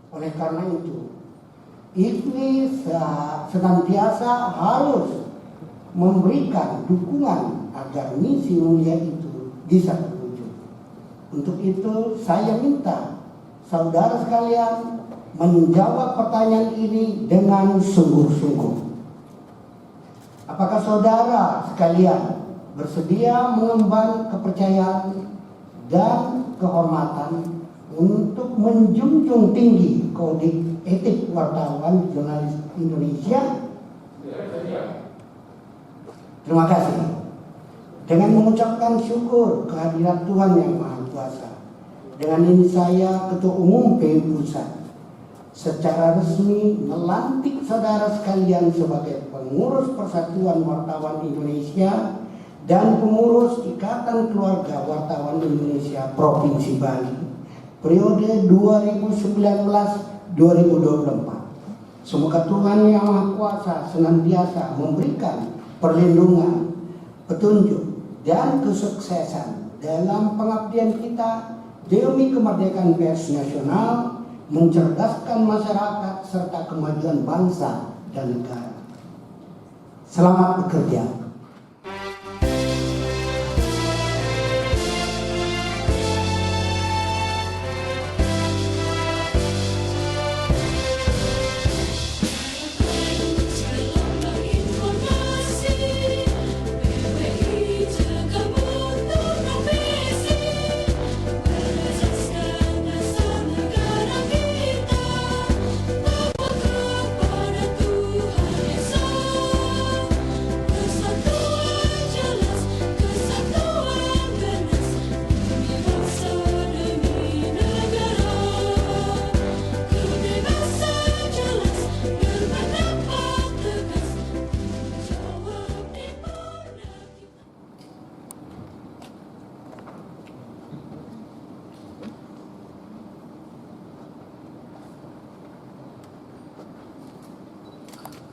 Oleh karena itu, IPMI senantiasa harus memberikan dukungan agar misi mulia itu bisa terwujud. Untuk itu, saya minta saudara sekalian menjawab pertanyaan ini dengan sungguh-sungguh. Apakah saudara sekalian bersedia mengemban kepercayaan dan kehormatan untuk menjunjung tinggi kode etik wartawan jurnalis Indonesia? Terima kasih. Dengan mengucapkan syukur kehadiran Tuhan Yang Maha Kuasa, dengan ini saya, Ketua Umum PMI Pusat, secara resmi melantik saudara sekalian sebagai pengurus Persatuan Wartawan Indonesia dan pengurus Ikatan Keluarga Wartawan Indonesia Provinsi Bali periode 2019-2024. Semoga Tuhan Yang Maha Kuasa senantiasa memberikan perlindungan, petunjuk, dan kesuksesan dalam pengabdian kita demi kemerdekaan pers nasional, mencerdaskan masyarakat, serta kemajuan bangsa dan negara. Selamat bekerja.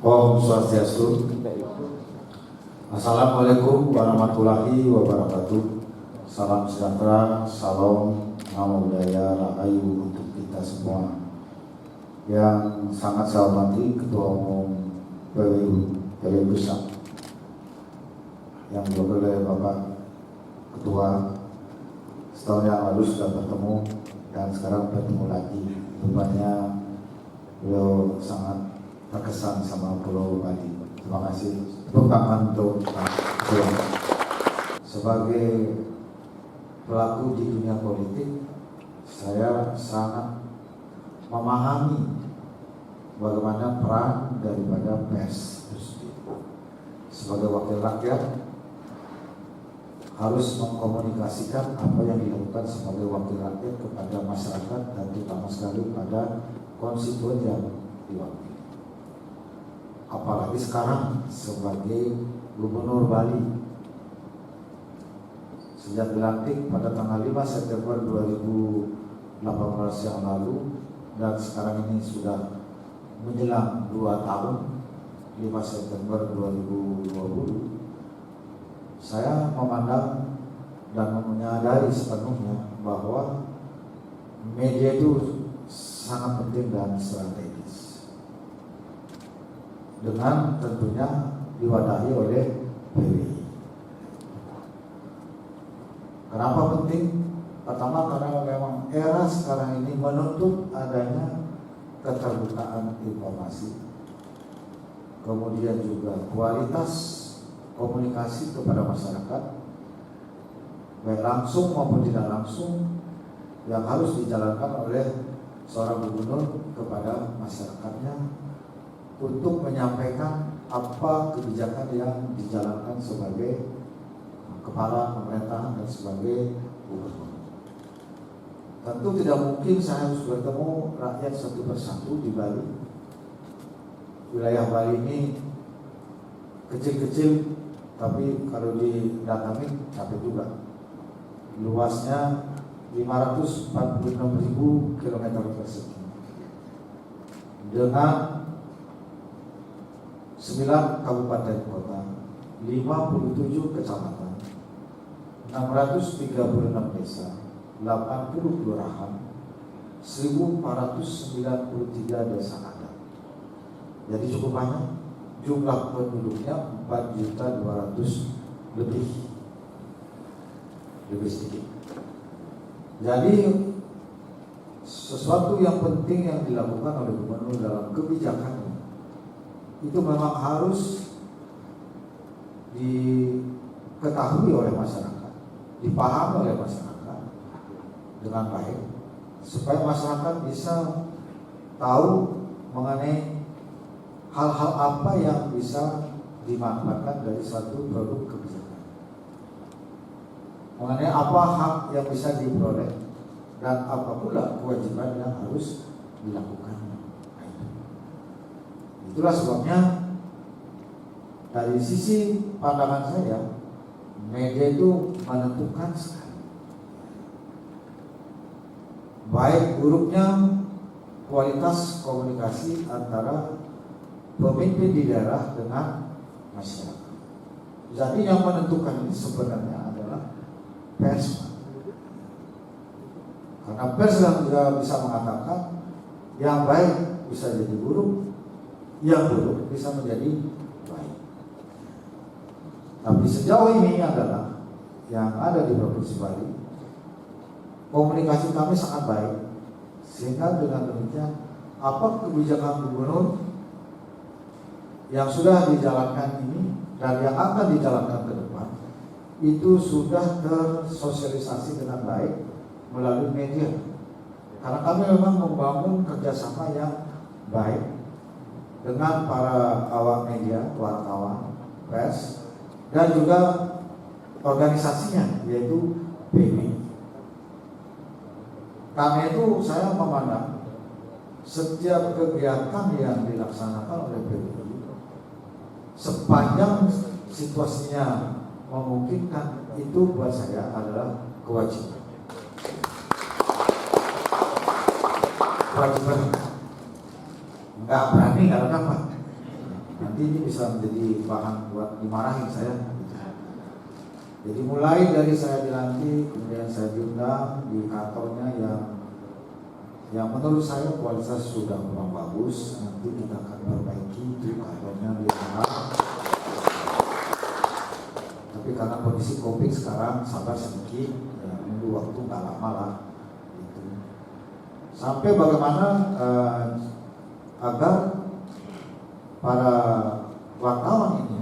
Om Swastiastu. Assalamualaikum warahmatullahi wabarakatuh. Salam sejahtera, salam, nama budaya, rahayu untuk kita semua. Yang sangat saya hormati Ketua Umum PWI Pusat, yang juga oleh Bapak Ketua, setahun yang lalu sudah bertemu dan sekarang bertemu lagi. Rupanya beliau sangat terkesan sama Pulau Bali. Terima kasih. Tepuk tangan untuk Pulau. Sebagai pelaku di dunia politik, saya sangat memahami bagaimana peran daripada pers itu sendiri. Sebagai wakil rakyat, harus mengkomunikasikan apa yang dilakukan sebagai wakil rakyat kepada masyarakat dan terutama sekali pada konstituen yang diwakili. Apalagi sekarang sebagai Gubernur Bali, sejak dilantik pada tanggal 5 September 2018 yang lalu dan sekarang ini sudah menjelang 2 tahun, 5 September 2020, saya memandang dan menyadari sepenuhnya bahwa media itu sangat penting dan strategis, dengan tentunya diwadahi oleh PWI. Kenapa penting? Pertama, karena memang era sekarang ini menuntut adanya keterbukaan informasi, kemudian juga kualitas komunikasi kepada masyarakat, baik langsung maupun tidak langsung, yang harus dijalankan oleh seorang gubernur kepada masyarakatnya untuk menyampaikan apa kebijakan yang dijalankan sebagai kepala pemerintahan dan sebagai gubernur. Tentu tidak mungkin saya harus bertemu rakyat satu persatu di Bali. Wilayah Bali ini kecil-kecil, tapi kalau didatangi capek juga. Luasnya 546.000 km persegi dengan 9 kabupaten kota, 57 kecamatan, 636 desa, 80 kelurahan, 1.493 desa adat. Jadi cukup banyak. Jumlah penduduknya 4.200.000 lebih sedikit. Jadi sesuatu yang penting yang dilakukan oleh gubernur dalam kebijakannya itu memang harus diketahui oleh masyarakat, dipahami oleh masyarakat dengan baik, supaya masyarakat bisa tahu mengenai hal-hal apa yang bisa dimanfaatkan dari suatu produk kebijakan, mengenai apa hak yang bisa diperoleh dan apa pula kewajiban yang harus dilakukan. Itulah sebabnya dari sisi pandangan saya, media itu menentukan sekali. Baik buruknya kualitas komunikasi antara pemimpin di daerah dengan masyarakat. Jadi yang menentukan ini sebenarnya adalah pers. Karena pers yang juga bisa mengatakan yang baik bisa jadi buruk, yang buruk bisa menjadi baik. Tapi sejauh ini adalah yang ada di Provinsi Bali, komunikasi kami sangat baik, sehingga dengan demikian apa kebijakan gubernur yang sudah dijalankan ini dan yang akan dijalankan ke depan itu sudah tersosialisasi dengan baik melalui media. Karena kami memang membangun kerjasama yang baik dengan para awak media, wartawan, pers, dan juga organisasinya yaitu PBI. Karena itu saya memandang setiap kegiatan yang dilaksanakan oleh PBI sepanjang situasinya memungkinkan itu buat saya adalah kewajiban. Nggak berani kalau apa. Nanti ini bisa menjadi bahan buat dimarahin saya. Jadi mulai dari saya dilantik, kemudian saya diundang di kantornya yang menurut saya kualitas sudah kurang bagus. Nanti kita akan perbaiki itu kantornya di mana. Tapi karena kondisi COVID sekarang sabar sedikit, ya, nunggu waktu nggak lama lah. Gitu. Sampai bagaimana agar para wartawan ini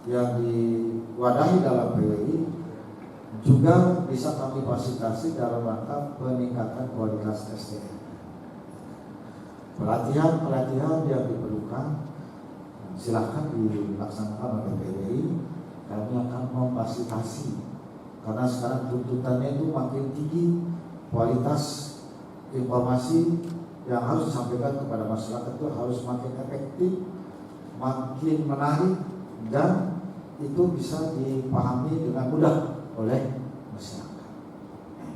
yang diwadahi dalam PWI juga bisa kami fasilitasi dalam rangka peningkatan kualitas SDM. Pelatihan yang diperlukan silakan dilaksanakan oleh PWI. Kami akan memfasilitasi karena sekarang tuntutannya itu makin tinggi, kualitas informasi yang harus disampaikan kepada masyarakat itu harus makin efektif, makin menarik, dan itu bisa dipahami dengan mudah oleh masyarakat.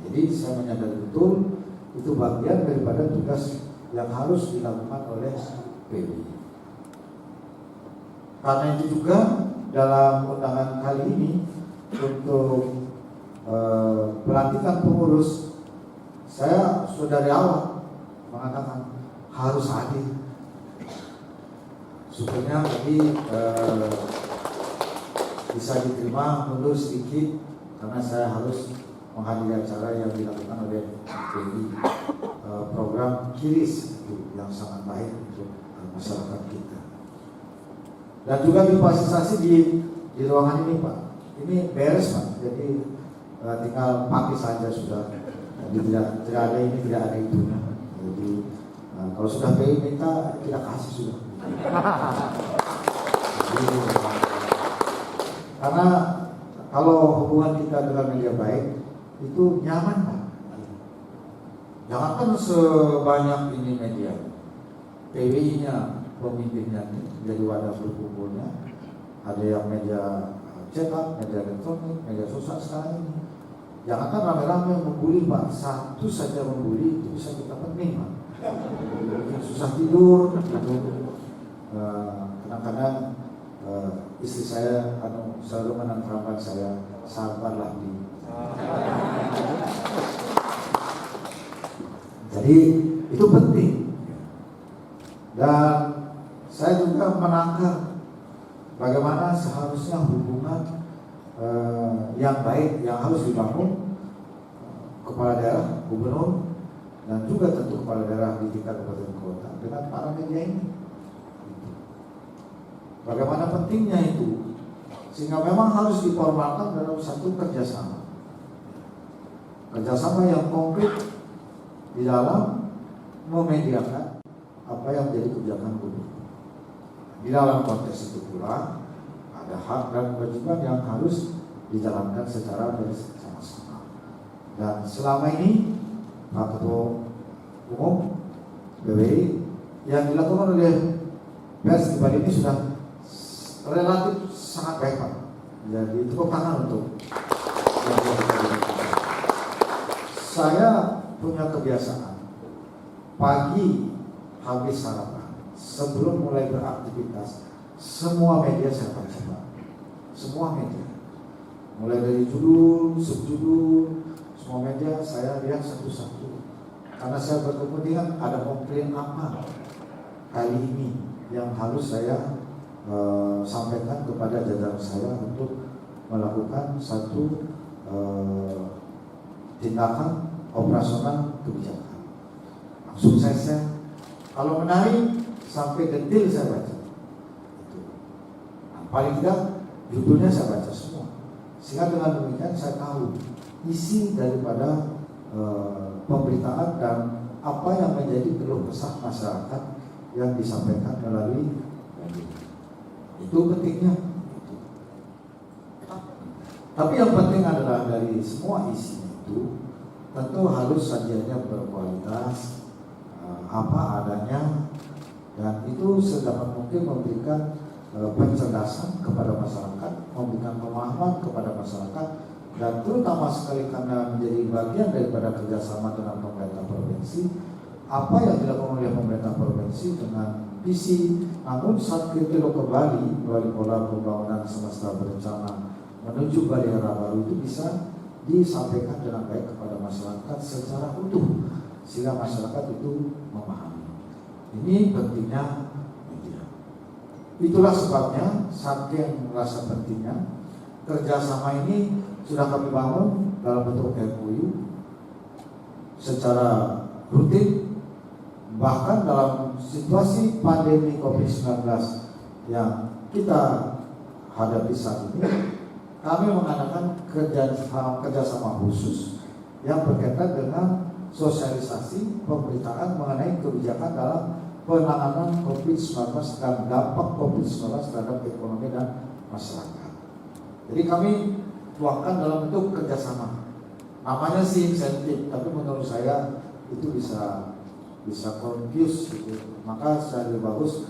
Jadi saya menyadari betul itu bagian daripada tugas yang harus dilakukan oleh PBI. Karena itu juga dalam undangan kali ini untuk pelantikan pengurus, saya sudah dari awal mengatakan harus hadir. Syukurnya tadi bisa diterima mundur sedikit karena saya harus menghadiri acara yang dilakukan oleh PBI, program KIRIS itu yang sangat baik untuk masyarakat kita. Dan juga difasilitasi di ruangan ini Pak. Ini beres Pak, jadi tinggal pakai saja sudah. Jadi tidak ada ini, tidak ada itu. Jadi kalau sudah PBI minta kita kasih sudah. Jadi, karena kalau hubungan kita dengan media baik itu nyaman Pak. Jangankan sebanyak ini media, PBI-nya, pemimpinnya jadi wadah berkumpulnya. Ada yang media cetak, media elektronik, media sosial sekarang ini. Jangankan rame-rame membuli Pak, satu saja membuli itu bisa kita pening Pak. Susah tidur, gitu. Kadang-kadang istri saya selalu menenangkan saya, sabarlah di. Jadi itu penting. Dan saya juga menangkap bagaimana seharusnya hubungan yang baik yang harus dibangun kepala daerah, gubernur, dan juga tentu kepala daerah di tingkat kabupaten kota dengan para media ini. Bagaimana pentingnya itu, sehingga memang harus diformalkan dalam satu kerjasama yang konkret di dalam memediakan apa yang menjadi kebijakan gubernur. Di dalam konteks itu pula ada hak dan kewajiban yang harus dijalankan secara bersama-sama. Dan selama ini Pak Ketua Umum PBI yang dilakukan oleh pers di Bali ini sudah relatif sangat baik, Pak. Jadi tepuk tangan untuk saya punya kebiasaan pagi habis sarapan sebelum mulai beraktivitas semua media saya baca, Pak. Semua media, mulai dari judul, subjudul, semua media saya lihat satu-satu karena saya berkepentingan ada komplain apa kali ini yang harus saya sampaikan kepada jajaran saya untuk melakukan satu tindakan operasional kebijakan. Langsung saya share. Kalau menarik sampai detail saya baca. Nah, paling tidak judulnya saya baca semua. Sehingga dengan demikian saya tahu isi daripada pemberitaan dan apa yang menjadi keluh kesah masyarakat yang disampaikan melalui media. Itu pentingnya. Tapi yang penting adalah dari semua isi itu tentu harus sajiannya berkualitas, apa adanya, dan itu sedapat mungkin memberikan pencerdasan kepada masyarakat, memberikan pemahaman kepada masyarakat, dan terutama sekali karena menjadi bagian daripada kerjasama dengan pemerintah provinsi, apa yang dilakukan oleh pemerintah provinsi dengan visi, namun saat kita ke Bali melalui pola pembangunan semesta berencana menuju Bali era baru itu bisa disampaikan dengan baik kepada masyarakat secara utuh sehingga masyarakat itu memahami. Ini pentingnya media. Itulah sebabnya saking merasa pentingnya kerjasama ini sudah kami bangun dalam bentuk MOU secara rutin, bahkan dalam situasi pandemi COVID-19 yang kita hadapi saat ini. Kami mengadakan kerjasama khusus yang berkaitan dengan sosialisasi pemberitaan mengenai kebijakan dalam penanganan COVID-19 dan dampak COVID-19 terhadap ekonomi dan masyarakat. Jadi kami tuangkan dalam bentuk kerjasama. Namanya sih insentif, tapi menurut saya itu bisa confuse gitu. Maka saya lebih bagus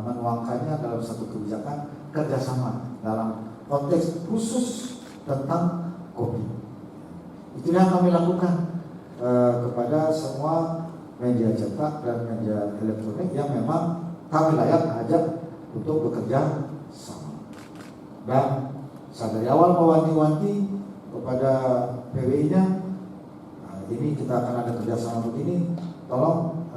menuangkannya dalam satu kebijakan kerjasama dalam konteks khusus tentang kopi. Itulah yang kami lakukan kepada semua media cetak dan media elektronik yang memang kami layak ajak untuk bekerja sama. Dan saya dari awal mewanti-wanti kepada PWI-nya, ini kita akan ada kerjasama begini, tolong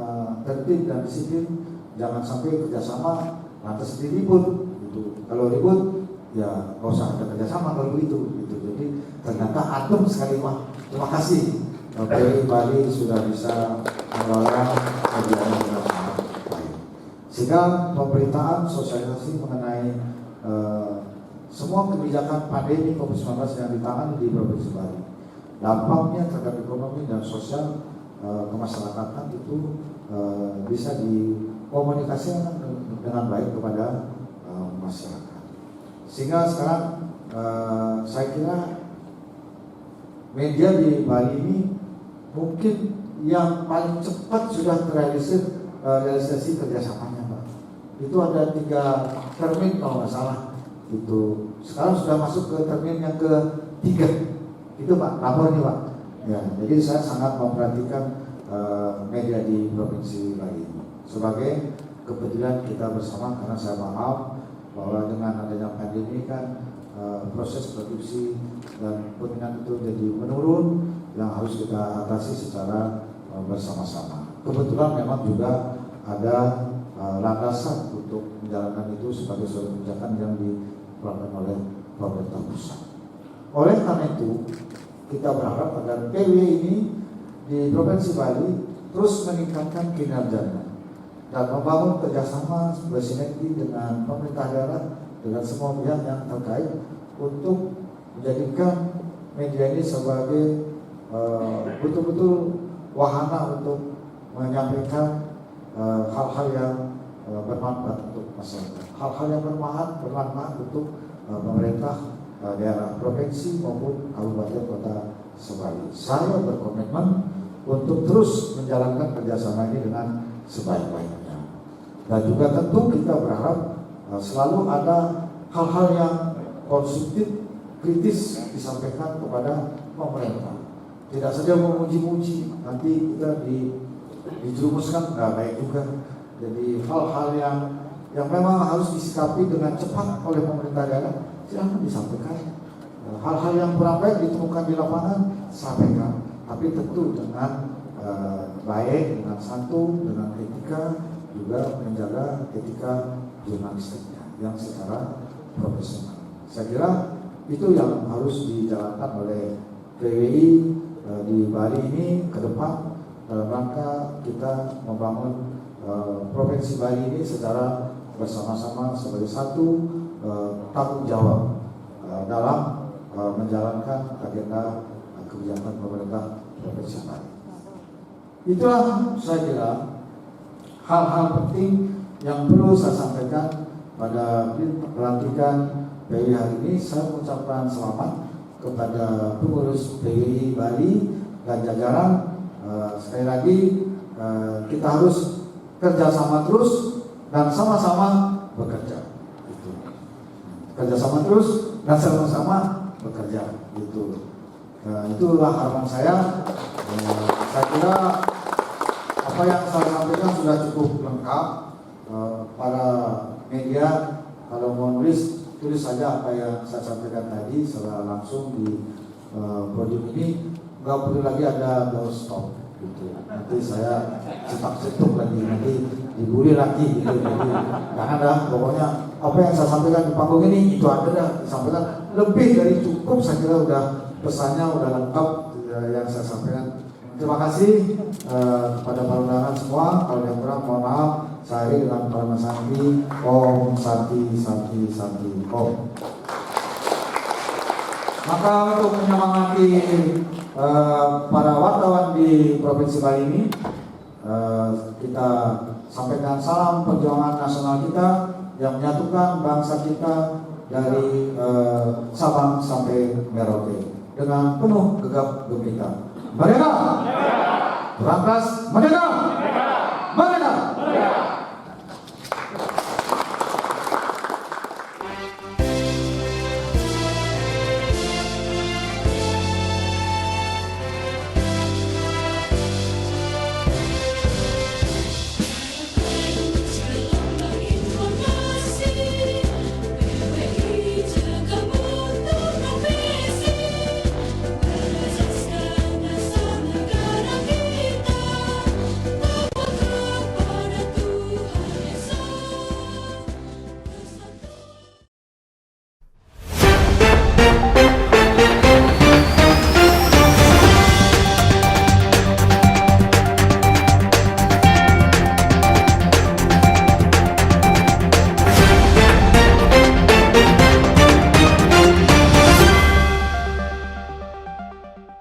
tertib dan disiplin, jangan sampai kerjasama lantas diribut. Gitu. Kalau ribut ya nggak usah ada kerjasama kalau begitu gitu. Jadi ternyata adem sekali, Pak. Terima kasih PWI Bali sudah bisa mengelola kegiatan dengan sangat baik. Sehingga pemberitaan sosialisasi mengenai semua kebijakan pandemi COVID-19 yang ditangani di Provinsi Bali, dampaknya terhadap ekonomi dan sosial kemasyarakatan itu bisa dikomunikasikan dengan baik kepada masyarakat. Sehingga sekarang saya kira media di Bali ini mungkin yang paling cepat sudah realisasi kerjasamanya, Pak. Itu ada 3 termin kalau nggak salah. Itu sekarang sudah masuk ke termin yang ke-3. Itu Pak, lapor nih Pak. Ya, jadi saya sangat memperhatikan media di Provinsi Bali ini. Sebagai kebetulan kita bersama karena saya paham bahwa dengan adanya pandemi kan proses produksi dan peminat itu jadi menurun yang harus kita atasi secara bersama-sama. Kebetulan memang juga ada landasan untuk menjalankan itu sebagai suatu kebijakan yang dikeluarkan oleh pemerintah pusat. Oleh karena itu, kita berharap agar PW ini di Provinsi Bali terus meningkatkan kinerjanya dan membangun kerjasama bersinergi dengan pemerintah daerah, dengan semua pihak yang terkait untuk menjadikan media ini sebagai betul-betul wahana untuk menyampaikan hal-hal yang bermanfaat untuk masyarakat, hal-hal yang bermanfaat untuk pemerintah daerah provinsi maupun kabupaten kota Sebali. Saya berkomitmen untuk terus menjalankan kerjasama ini dengan sebaik-baiknya. Dan juga tentu kita berharap selalu ada hal-hal yang konstruktif, kritis disampaikan kepada pemerintah. Tidak saja memuji-muji, nanti kita dijerumuskan nggak baik juga. Jadi hal-hal yang memang harus disikapi dengan cepat oleh pemerintah daerah, silahkan disampaikan. Hal-hal yang kurang baik ditemukan di lapangan, sampaikan. Tapi tentu dengan baik, dengan santun, dengan etika, juga menjaga etika jurnalistiknya yang secara profesional. Saya kira itu yang harus dijalankan oleh PWI di Bali ini ke depan dalam rangka kita membangun Provinsi Bali ini secara bersama-sama sebagai satu tanggung jawab dalam menjalankan agenda kebijakan pemerintah Provinsi Bali. Itulah saya kira hal-hal penting yang perlu saya sampaikan pada pelantikan PWI hari ini. Saya mengucapkan selamat kepada pengurus PWI Bali dan jajaran. Sekali lagi kita harus kerjasama terus dan sama-sama bekerja. Kerjasama terus dan sama-sama bekerja. Itulah harapan saya. Saya kira apa yang saya sampaikan sudah cukup lengkap. Para media kalau mau nulis, tulis saja apa yang saya sampaikan tadi secara langsung di podium ini. Nggak perlu lagi ada doorstop gitu. Nanti saya cetak-cetuk lagi, nanti dibully lagi gitu. Jadi jangan dah, pokoknya apa yang saya sampaikan di panggung ini itu ada dah disampaikan. Lebih dari cukup, saya kira udah pesannya udah lengkap yang saya sampaikan. Terima kasih kepada para undangan semua. Kalau yang kurang mohon maaf. Saya dengan para Santi, Om Santi Om. Maka untuk menyemangati para wartawan di Provinsi Bali ini, kita sampaikan salam perjuangan nasional kita yang menyatukan bangsa kita dari Sabang sampai Merauke dengan penuh gegap gempita. Merdeka! Berangkas merdeka!